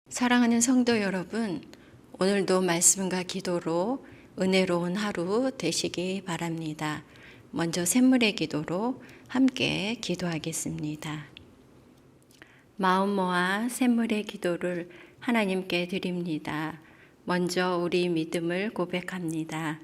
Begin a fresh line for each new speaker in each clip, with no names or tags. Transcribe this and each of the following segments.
사랑하는 성도 여러분, 오늘도 말씀과 기도로 은혜로운 하루 되시기 바랍니다. 먼저 샘물의 기도로 함께 기도하겠습니다. 마음 모아 샘물의 기도를 하나님께 드립니다. 먼저 우리 믿음을 고백합니다.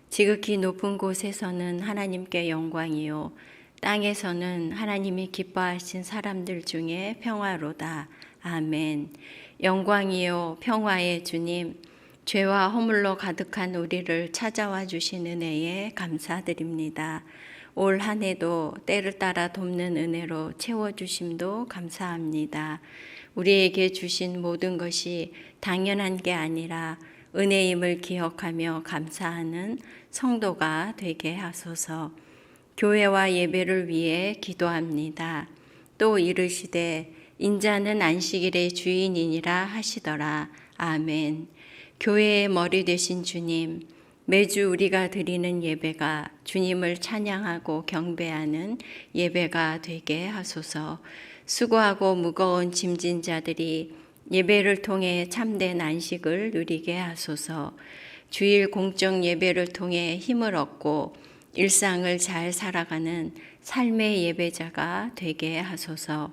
지극히 높은 곳에서는 하나님께 영광이요, 땅에서는 하나님이 기뻐하신 사람들 중에 평화로다. 아멘. 영광이요 평화의 주님, 죄와 허물로 가득한 우리를 찾아와 주신 은혜에 감사드립니다. 올 한 해도 때를 따라 돕는 은혜로 채워주심도 감사합니다. 우리에게 주신 모든 것이 당연한 게 아니라 은혜임을 기억하며 감사하는 성도가 되게 하소서. 교회와 예배를 위해 기도합니다. 또 이르시되 인자는 안식일의 주인이니라 하시더라. 아멘. 교회의 머리 되신 주님, 매주 우리가 드리는 예배가 주님을 찬양하고 경배하는 예배가 되게 하소서. 수고하고 무거운 짐진 자들이 예배를 통해 참된 안식을 누리게 하소서. 주일 공적 예배를 통해 힘을 얻고 일상을 잘 살아가는 삶의 예배자가 되게 하소서.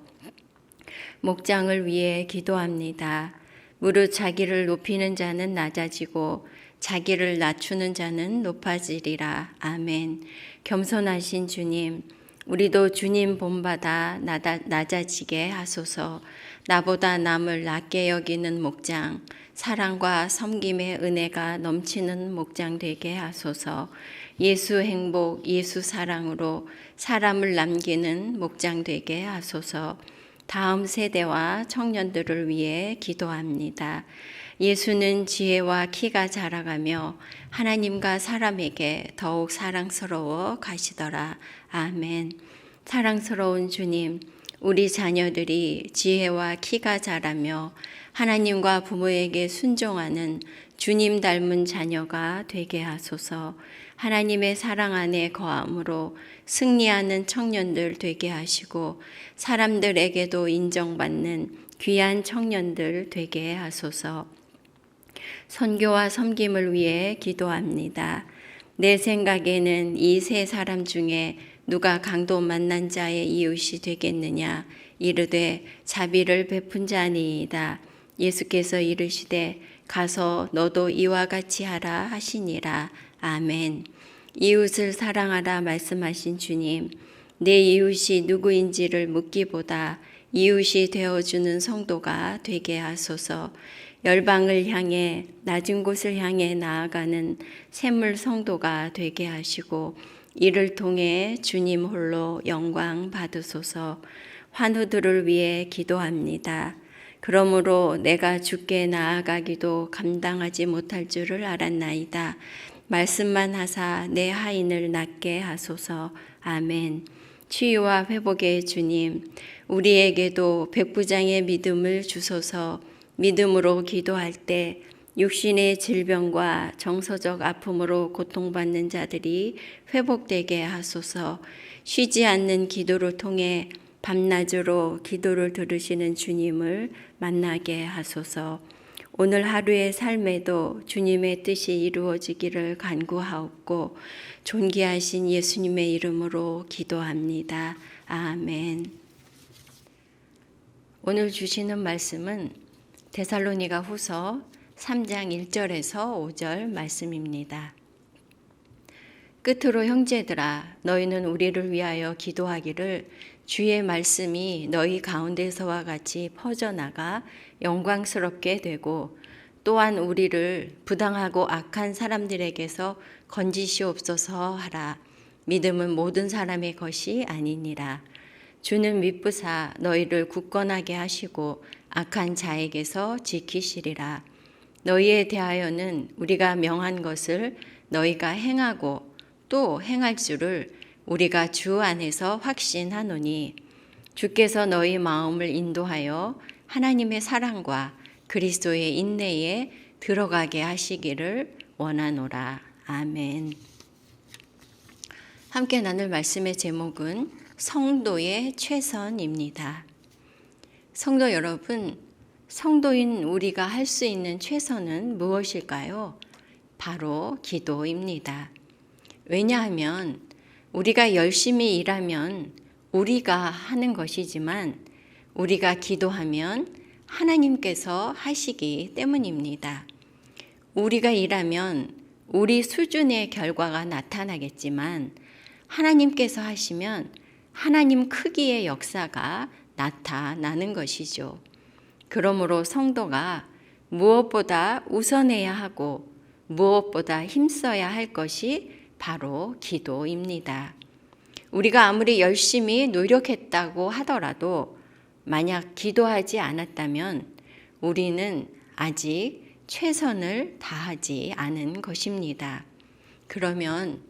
목장을 위해 기도합니다. 무릇 자기를 높이는 자는 낮아지고 자기를 낮추는 자는 높아지리라. 아멘. 겸손하신 주님, 우리도 주님 본받아 낮아지게 하소서. 나보다 남을 낮게 여기는 목장, 사랑과 섬김의 은혜가 넘치는 목장 되게 하소서. 예수 행복, 예수 사랑으로 사람을 남기는 목장 되게 하소서. 다음 세대와 청년들을 위해 기도합니다. 예수는 지혜와 키가 자라가며 하나님과 사람에게 더욱 사랑스러워 가시더라. 아멘. 사랑스러운 주님, 우리 자녀들이 지혜와 키가 자라며 하나님과 부모에게 순종하는 주님 닮은 자녀가 되게 하소서. 하나님의 사랑 안에 거함으로 승리하는 청년들 되게 하시고 사람들에게도 인정받는 귀한 청년들 되게 하소서. 선교와 섬김을 위해 기도합니다. 내 생각에는 이 세 사람 중에 누가 강도 만난 자의 이웃이 되겠느냐. 이르되 자비를 베푼 자니이다. 예수께서 이르시되 가서 너도 이와 같이 하라 하시니라. 아멘. 이웃을 사랑하라 말씀하신 주님, 내 이웃이 누구인지를 묻기보다 이웃이 되어주는 성도가 되게 하소서. 열방을 향해 낮은 곳을 향해 나아가는 샘물 성도가 되게 하시고 이를 통해 주님 홀로 영광 받으소서. 환우들을 위해 기도합니다. 그러므로 내가 주께 나아가기도 감당하지 못할 줄을 알았나이다. 말씀만 하사 내 하인을 낫게 하소서. 아멘. 치유와 회복의 주님, 우리에게도 백부장의 믿음을 주소서. 믿음으로 기도할 때 육신의 질병과 정서적 아픔으로 고통받는 자들이 회복되게 하소서. 쉬지 않는 기도를 통해 밤낮으로 기도를 들으시는 주님을 만나게 하소서. 오늘 하루의 삶에도 주님의 뜻이 이루어지기를 간구하옵고 존귀하신 예수님의 이름으로 기도합니다. 아멘. 오늘 주시는 말씀은 데살로니가 후서 3장 1절에서 5절 말씀입니다. 끝으로 형제들아, 너희는 우리를 위하여 기도하기를 주의 말씀이 너희 가운데서와 같이 퍼져나가 영광스럽게 되고 또한 우리를 부당하고 악한 사람들에게서 건지시옵소서 하라. 믿음은 모든 사람의 것이 아니니라. 주는 미쁘사 너희를 굳건하게 하시고 악한 자에게서 지키시리라. 너희에 대하여는 우리가 명한 것을 너희가 행하고 또 행할 줄을 우리가 주 안에서 확신하노니 주께서 너희 마음을 인도하여 하나님의 사랑과 그리스도의 인내에 들어가게 하시기를 원하노라. 아멘. 함께 나눌 말씀의 제목은 성도의 최선입니다. 성도 여러분, 성도인 우리가 할 수 있는 최선은 무엇일까요? 바로 기도입니다. 왜냐하면 우리가 열심히 일하면 우리가 하는 것이지만 우리가 기도하면 하나님께서 하시기 때문입니다. 우리가 일하면 우리 수준의 결과가 나타나겠지만 하나님께서 하시면 하나님 크기의 역사가 나타나는 것이죠. 그러므로 성도가 무엇보다 우선해야 하고 무엇보다 힘써야 할 것이 바로 기도입니다. 우리가 아무리 열심히 노력했다고 하더라도 만약 기도하지 않았다면 우리는 아직 최선을 다하지 않은 것입니다. 그러면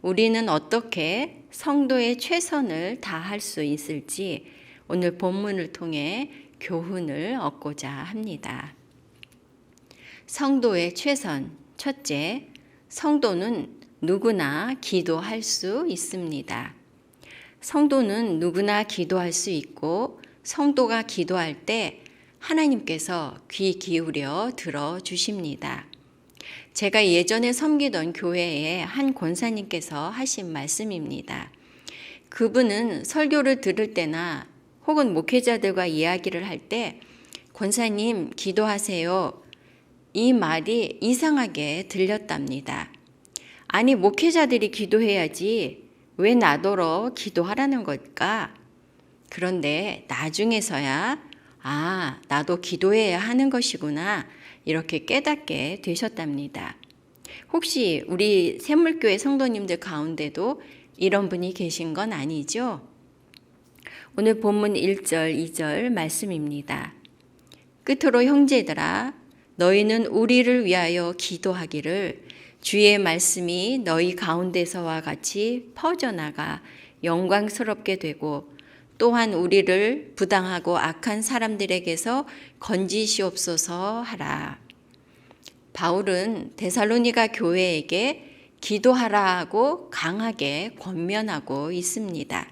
우리는 어떻게 성도의 최선을 다할 수 있을지 오늘 본문을 통해 교훈을 얻고자 합니다. 성도의 최선. 첫째, 성도는 누구나 기도할 수 있습니다. 성도는 누구나 기도할 수 있고 성도가 기도할 때 하나님께서 귀 기울여 들어주십니다. 제가 예전에 섬기던 교회의 한 권사님께서 하신 말씀입니다. 그분은 설교를 들을 때나 혹은 목회자들과 이야기를 할 때 권사님 기도하세요. 이 말이 이상하게 들렸답니다. 아니 목회자들이 기도해야지 왜 나더러 기도하라는 걸까? 그런데 나중에서야 나도 기도해야 하는 것이구나 이렇게 깨닫게 되셨답니다. 혹시 우리 샘물교회 성도님들 가운데도 이런 분이 계신 건 아니죠? 오늘 본문 1절, 2절 말씀입니다. 끝으로 형제들아 너희는 우리를 위하여 기도하기를 주의 말씀이 너희 가운데서와 같이 퍼져나가 영광스럽게 되고 또한 우리를 부당하고 악한 사람들에게서 건지시옵소서 하라. 바울은 데살로니가 교회에게 기도하라고 강하게 권면하고 있습니다.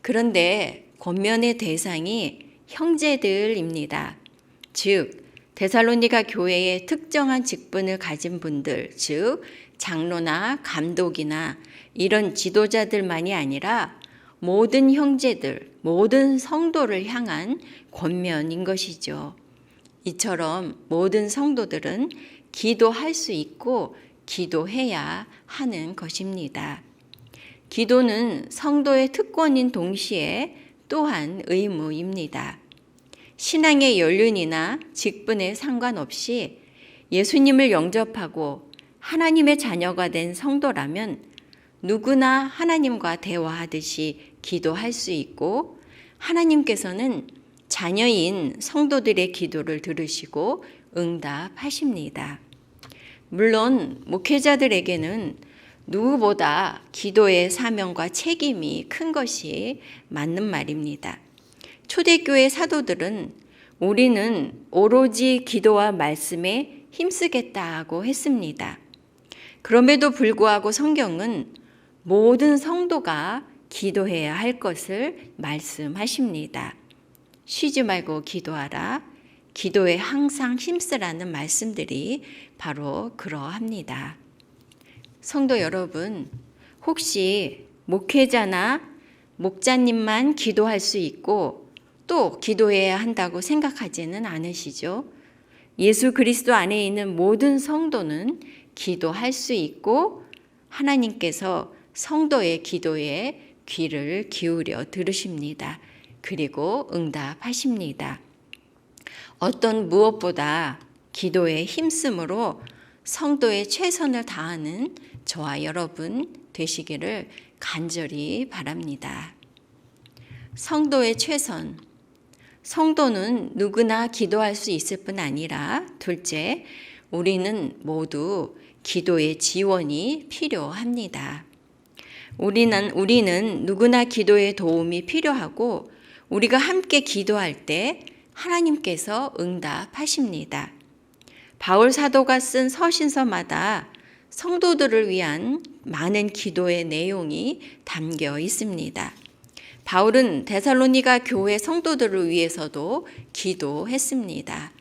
그런데 권면의 대상이 형제들입니다. 즉 데살로니가 교회의 특정한 직분을 가진 분들, 즉 장로나 감독이나 이런 지도자들만이 아니라 모든 형제들, 모든 성도를 향한 권면인 것이죠. 이처럼 모든 성도들은 기도할 수 있고 기도해야 하는 것입니다. 기도는 성도의 특권인 동시에 또한 의무입니다. 신앙의 연륜이나 직분에 상관없이 예수님을 영접하고 하나님의 자녀가 된 성도라면 누구나 하나님과 대화하듯이 기도할 수 있고 하나님께서는 자녀인 성도들의 기도를 들으시고 응답하십니다. 물론 목회자들에게는 누구보다 기도의 사명과 책임이 큰 것이 맞는 말입니다. 초대교회 사도들은 우리는 오로지 기도와 말씀에 힘쓰겠다고 했습니다. 그럼에도 불구하고 성경은 모든 성도가 기도해야 할 것을 말씀하십니다. 쉬지 말고 기도하라. 기도에 항상 힘쓰라는 말씀들이 바로 그러합니다. 성도 여러분, 혹시 목회자나 목자님만 기도할 수 있고 또 기도해야 한다고 생각하지는 않으시죠? 예수 그리스도 안에 있는 모든 성도는 기도할 수 있고 하나님께서 성도의 기도에 귀를 기울여 들으십니다. 그리고 응답하십니다. 어떤 무엇보다 기도에 힘쓰므로 성도의 최선을 다하는 저와 여러분 되시기를 간절히 바랍니다. 성도의 최선. 성도는 누구나 기도할 수 있을 뿐 아니라 둘째, 우리는 모두 기도의 지원이 필요합니다. 우리는 누구나 기도의 도움이 필요하고 우리가 함께 기도할 때 하나님께서 응답하십니다. 바울 사도가 쓴 서신서마다 성도들을 위한 많은 기도의 내용이 담겨 있습니다. 바울은 데살로니가 교회 성도들을 위해서도 기도했습니다.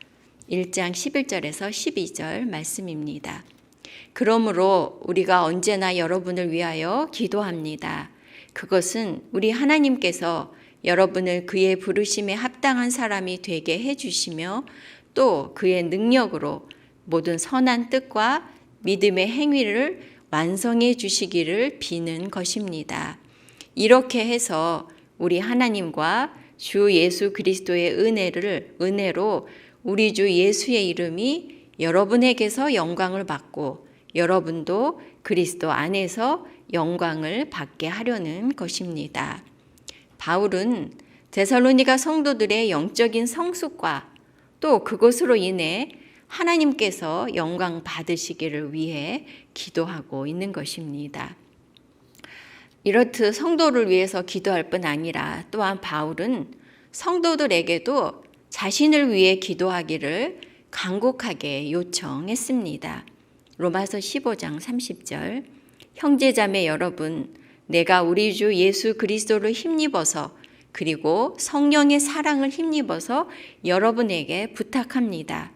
1장 11절에서 12절 말씀입니다. 그러므로 우리가 언제나 여러분을 위하여 기도합니다. 그것은 우리 하나님께서 여러분을 그의 부르심에 합당한 사람이 되게 해주시며 또 그의 능력으로 모든 선한 뜻과 믿음의 행위를 완성해 주시기를 비는 것입니다. 이렇게 해서 우리 하나님과 주 예수 그리스도의 은혜로 우리 주 예수의 이름이 여러분에게서 영광을 받고 여러분도 그리스도 안에서 영광을 받게 하려는 것입니다. 바울은 데살로니가 성도들의 영적인 성숙과 또 그것으로 인해 하나님께서 영광 받으시기를 위해 기도하고 있는 것입니다. 이렇듯 성도를 위해서 기도할 뿐 아니라 또한 바울은 성도들에게도 자신을 위해 기도하기를 간곡하게 요청했습니다. 로마서 15장 30절 형제자매 여러분, 내가 우리 주 예수 그리스도를 힘입어서 그리고 성령의 사랑을 힘입어서 여러분에게 부탁합니다.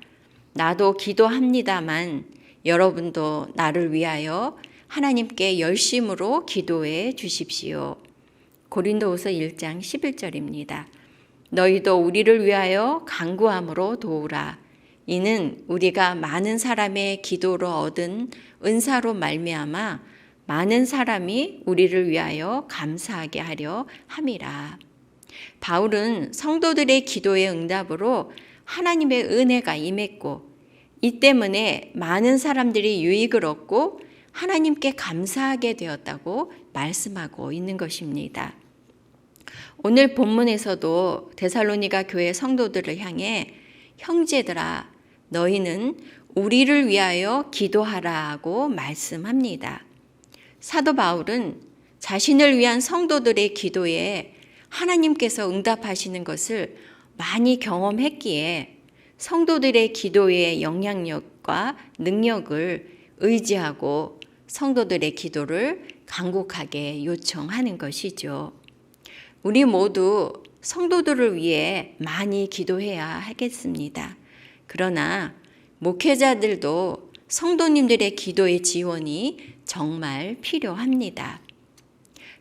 나도 기도합니다만 여러분도 나를 위하여 하나님께 열심으로 기도해 주십시오. 고린도후서 1장 11절입니다. 너희도 우리를 위하여 간구함으로 도우라. 이는 우리가 많은 사람의 기도로 얻은 은사로 말미암아 많은 사람이 우리를 위하여 감사하게 하려 함이라. 바울은 성도들의 기도의 응답으로 하나님의 은혜가 임했고 이 때문에 많은 사람들이 유익을 얻고 하나님께 감사하게 되었다고 말씀하고 있는 것입니다. 오늘 본문에서도 데살로니가 교회 성도들을 향해 형제들아 너희는 우리를 위하여 기도하라고 말씀합니다. 사도 바울은 자신을 위한 성도들의 기도에 하나님께서 응답하시는 것을 많이 경험했기에 성도들의 기도의 영향력과 능력을 의지하고 성도들의 기도를 간곡하게 요청하는 것이죠. 우리 모두 성도들을 위해 많이 기도해야 하겠습니다. 그러나 목회자들도 성도님들의 기도의 지원이 정말 필요합니다.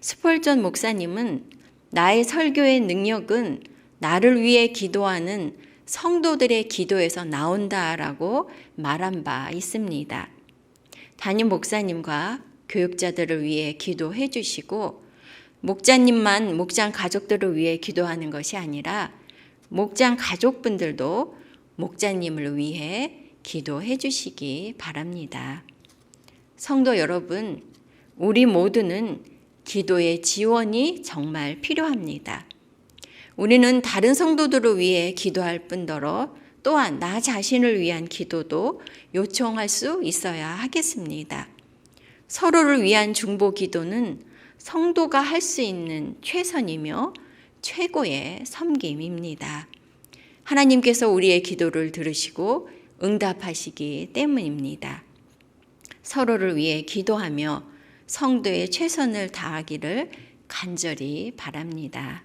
스펄전 목사님은 나의 설교의 능력은 나를 위해 기도하는 성도들의 기도에서 나온다라고 말한 바 있습니다. 담임 목사님과 교육자들을 위해 기도해 주시고 목자님만 목장 가족들을 위해 기도하는 것이 아니라 목장 가족분들도 목자님을 위해 기도해 주시기 바랍니다. 성도 여러분, 우리 모두는 기도의 지원이 정말 필요합니다. 우리는 다른 성도들을 위해 기도할 뿐더러 또한 나 자신을 위한 기도도 요청할 수 있어야 하겠습니다. 서로를 위한 중보 기도는 성도가 할 수 있는 최선이며 최고의 섬김입니다. 하나님께서 우리의 기도를 들으시고 응답하시기 때문입니다. 서로를 위해 기도하며 성도의 최선을 다하기를 간절히 바랍니다.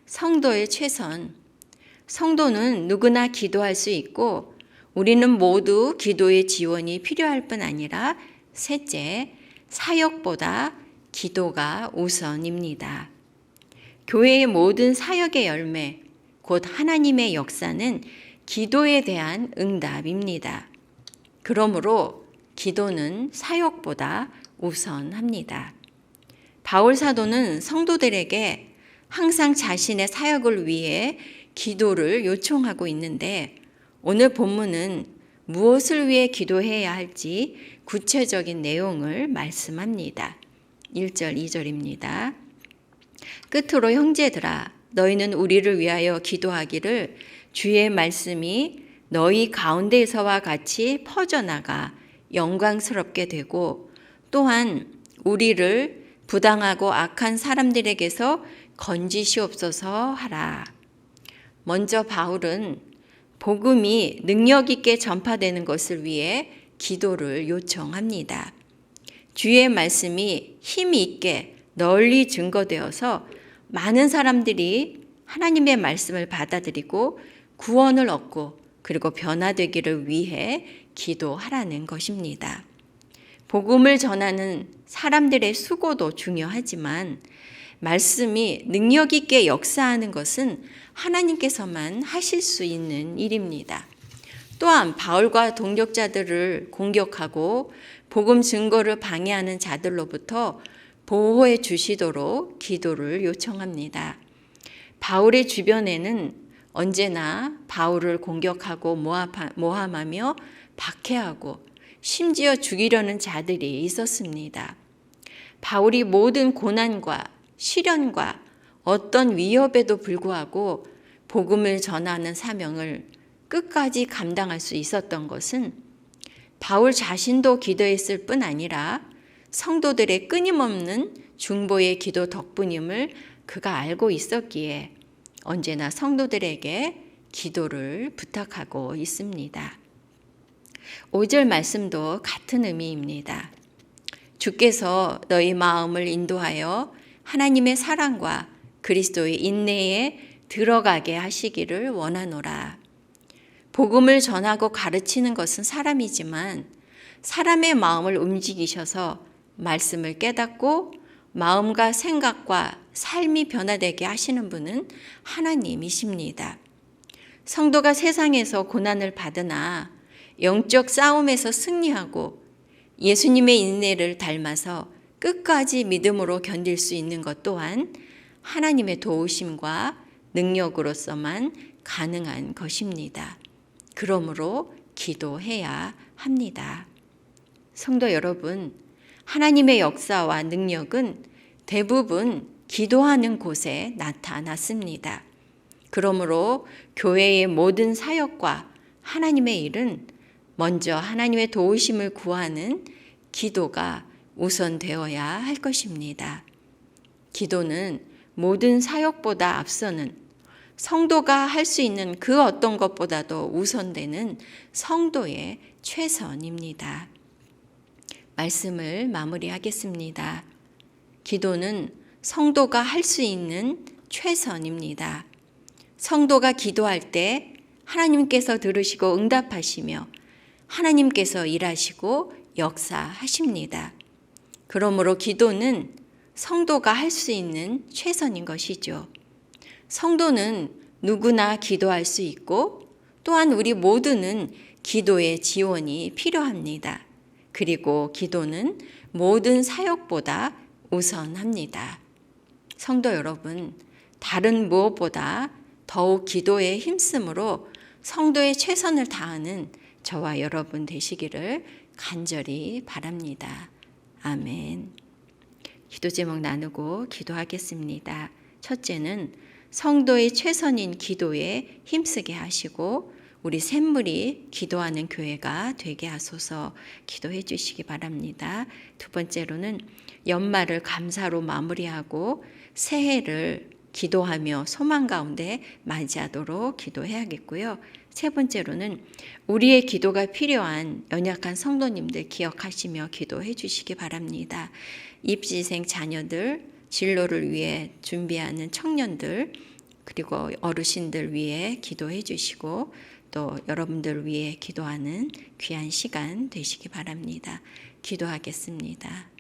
성도의 최선. 성도는 누구나 기도할 수 있고 우리는 모두 기도의 지원이 필요할 뿐 아니라 셋째, 사역보다 기도가 우선입니다. 교회의 모든 사역의 열매, 곧 하나님의 역사는 기도에 대한 응답입니다. 그러므로 기도는 사역보다 우선합니다. 바울 사도는 성도들에게 항상 자신의 사역을 위해 기도를 요청하고 있는데 오늘 본문은 무엇을 위해 기도해야 할지 구체적인 내용을 말씀합니다. 1절, 2절입니다. 끝으로 형제들아 너희는 우리를 위하여 기도하기를 주의 말씀이 너희 가운데에서와 같이 퍼져나가 영광스럽게 되고 또한 우리를 부당하고 악한 사람들에게서 건지시옵소서 하라. 먼저 바울은 복음이 능력 있게 전파되는 것을 위해 기도를 요청합니다. 주의 말씀이 힘이 있게 널리 증거되어서 많은 사람들이 하나님의 말씀을 받아들이고 구원을 얻고 그리고 변화되기를 위해 기도하라는 것입니다. 복음을 전하는 사람들의 수고도 중요하지만 말씀이 능력 있게 역사하는 것은 하나님께서만 하실 수 있는 일입니다. 또한 바울과 동력자들을 공격하고 복음 증거를 방해하는 자들로부터 보호해 주시도록 기도를 요청합니다. 바울의 주변에는 언제나 바울을 공격하고 모함하며 박해하고 심지어 죽이려는 자들이 있었습니다. 바울이 모든 고난과 시련과 어떤 위협에도 불구하고 복음을 전하는 사명을 끝까지 감당할 수 있었던 것은 바울 자신도 기도했을 뿐 아니라 성도들의 끊임없는 중보의 기도 덕분임을 그가 알고 있었기에 언제나 성도들에게 기도를 부탁하고 있습니다. 5절 말씀도 같은 의미입니다. 주께서 너희 마음을 인도하여 하나님의 사랑과 그리스도의 인내에 들어가게 하시기를 원하노라. 복음을 전하고 가르치는 것은 사람이지만 사람의 마음을 움직이셔서 말씀을 깨닫고 마음과 생각과 삶이 변화되게 하시는 분은 하나님이십니다. 성도가 세상에서 고난을 받으나 영적 싸움에서 승리하고 예수님의 인내를 닮아서 끝까지 믿음으로 견딜 수 있는 것 또한 하나님의 도우심과 능력으로서만 가능한 것입니다. 그러므로 기도해야 합니다. 성도 여러분, 하나님의 역사와 능력은 대부분 기도하는 곳에 나타났습니다. 그러므로 교회의 모든 사역과 하나님의 일은 먼저 하나님의 도우심을 구하는 기도가 우선되어야 할 것입니다. 기도는 모든 사역보다 앞서는 성도가 할 수 있는 그 어떤 것보다도 우선되는 성도의 최선입니다. 말씀을 마무리하겠습니다. 기도는 성도가 할 수 있는 최선입니다. 성도가 기도할 때 하나님께서 들으시고 응답하시며 하나님께서 일하시고 역사하십니다. 그러므로 기도는 성도가 할 수 있는 최선인 것이죠. 성도는 누구나 기도할 수 있고 또한 우리 모두는 기도의 지원이 필요합니다. 그리고 기도는 모든 사역보다 우선합니다. 성도 여러분, 다른 무엇보다 더욱 기도에 힘쓰므로 성도의 최선을 다하는 저와 여러분 되시기를 간절히 바랍니다. 아멘. 기도 제목 나누고 기도하겠습니다. 첫째는 성도의 최선인 기도에 힘쓰게 하시고 우리 샘물이 기도하는 교회가 되게 하소서 기도해 주시기 바랍니다. 두 번째로는 연말을 감사로 마무리하고 새해를 기도하며 소망 가운데 맞이하도록 기도해야겠고요. 세 번째로는 우리의 기도가 필요한 연약한 성도님들 기억하시며 기도해 주시기 바랍니다. 입시생 자녀들, 진로를 위해 준비하는 청년들, 그리고 어르신들 위해 기도해 주시고 또 여러분들 위해 기도하는 귀한 시간 되시기 바랍니다. 기도하겠습니다.